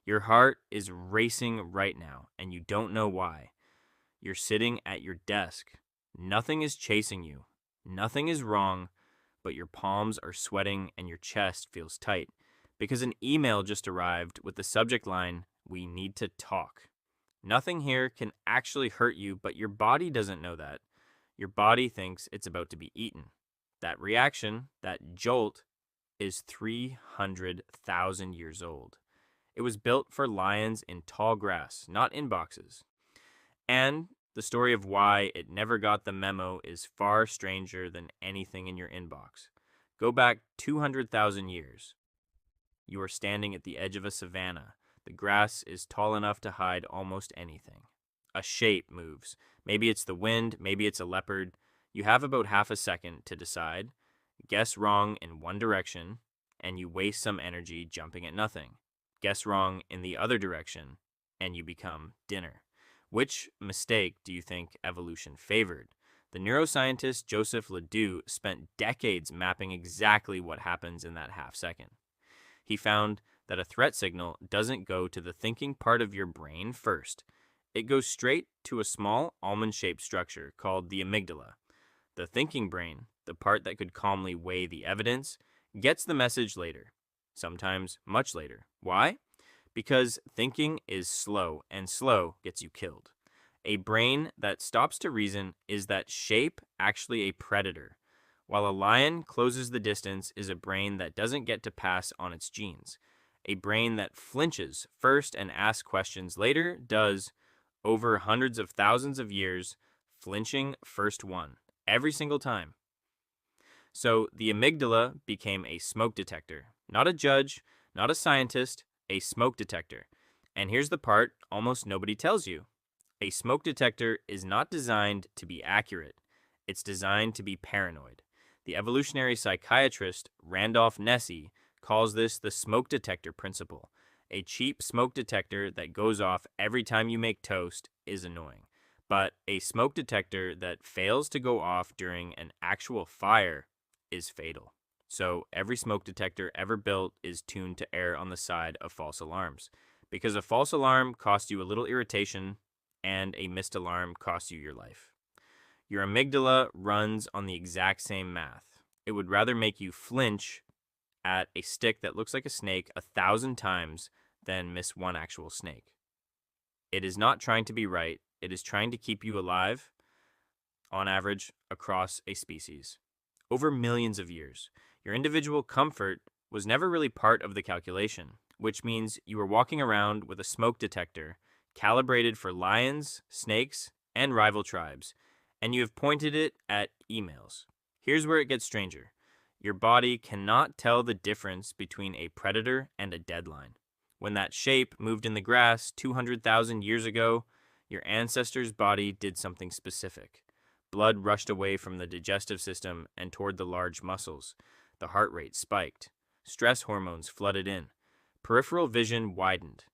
Your heart is racing right now, and you don't know why. You're sitting at your desk. Nothing is chasing you. Nothing is wrong, but your palms are sweating and your chest feels tight because an email just arrived with the subject line, "We need to talk." Nothing here can actually hurt you, but your body doesn't know that. Your body thinks it's about to be eaten. That reaction, that jolt, is 300,000 years old. It was built for lions in tall grass, not in boxes. And the story of why it never got the memo is far stranger than anything in your inbox. Go back 200,000 years. You are standing at the edge of a savanna. The grass is tall enough to hide almost anything. A shape moves. Maybe it's the wind, maybe it's a leopard. You have about half a second to decide. Guess wrong in one direction, and you waste some energy jumping at nothing. Guess wrong in the other direction, and you become dinner. Which mistake do you think evolution favored? The neuroscientist Joseph LeDoux spent decades mapping exactly what happens in that half second. He found that a threat signal doesn't go to the thinking part of your brain first. It goes straight to a small almond-shaped structure called the amygdala. The thinking brain, the part that could calmly weigh the evidence, gets the message later, sometimes much later. Why? Because thinking is slow, and slow gets you killed. A brain that stops to reason, is that shape actually a predator? While a lion closes the distance is a brain that doesn't get to pass on its genes. A brain that flinches first and asks questions later does, over hundreds of thousands of years, flinching first won, every single time. So the amygdala became a smoke detector. Not a judge, not a scientist, a smoke detector. And here's the part almost nobody tells you. A smoke detector is not designed to be accurate. It's designed to be paranoid. The evolutionary psychiatrist Randolph Nesse calls this the smoke detector principle. A cheap smoke detector that goes off every time you make toast is annoying. But a smoke detector that fails to go off during an actual fire is fatal. So every smoke detector ever built is tuned to err on the side of false alarms. Because a false alarm costs you a little irritation, and a missed alarm costs you your life. Your amygdala runs on the exact same math. It would rather make you flinch at a stick that looks like a snake 1,000 times than miss one actual snake. It is not trying to be right. It is trying to keep you alive, on average, across a species. Over millions of years, your individual comfort was never really part of the calculation, which means you were walking around with a smoke detector calibrated for lions, snakes, and rival tribes, and you have pointed it at emails. Here's where it gets stranger. Your body cannot tell the difference between a predator and a deadline. When that shape moved in the grass 200,000 years ago, your ancestor's body did something specific. Blood rushed away from the digestive system and toward the large muscles. The heart rate spiked. Stress hormones flooded in. Peripheral vision widened.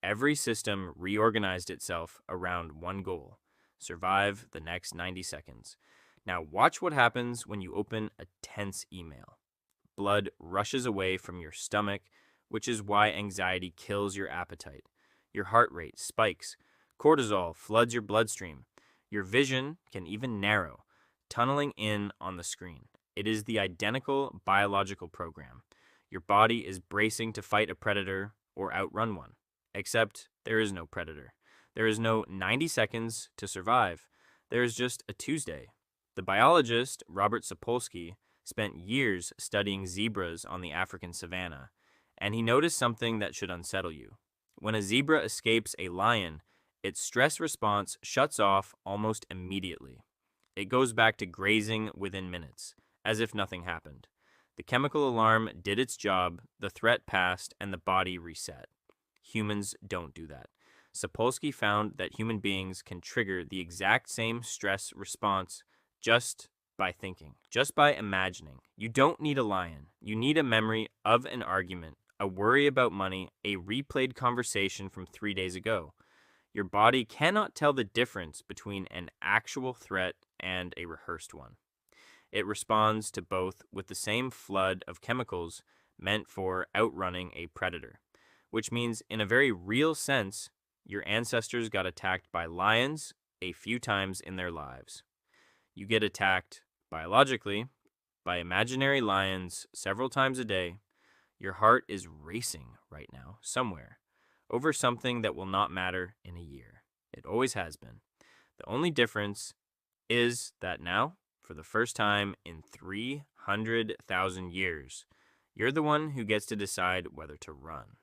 Every system reorganized itself around one goal: survive the next 90 seconds. Now watch what happens when you open a tense email. Blood rushes away from your stomach, which is why anxiety kills your appetite. Your heart rate spikes. Cortisol floods your bloodstream. Your vision can even narrow, tunneling in on the screen. It is the identical biological program. Your body is bracing to fight a predator or outrun one. Except there is no predator. There is no 90 seconds to survive. There is just a Tuesday. The biologist Robert Sapolsky spent years studying zebras on the African savanna, and he noticed something that should unsettle you. When a zebra escapes a lion, its stress response shuts off almost immediately. It goes back to grazing within minutes, as if nothing happened. The chemical alarm did its job, the threat passed, and the body reset. Humans don't do that. Sapolsky found that human beings can trigger the exact same stress response just by thinking, just by imagining. You don't need a lion. You need a memory of an argument, a worry about money, a replayed conversation from 3 days ago. Your body cannot tell the difference between an actual threat and a rehearsed one. It responds to both with the same flood of chemicals meant for outrunning a predator. which means, in a very real sense, your ancestors got attacked by lions a few times in their lives. You get attacked biologically by imaginary lions several times a day. Your heart is racing right now, somewhere, over something that will not matter in a year. It always has been. The only difference is that now, for the first time in 300,000 years, you're the one who gets to decide whether to run.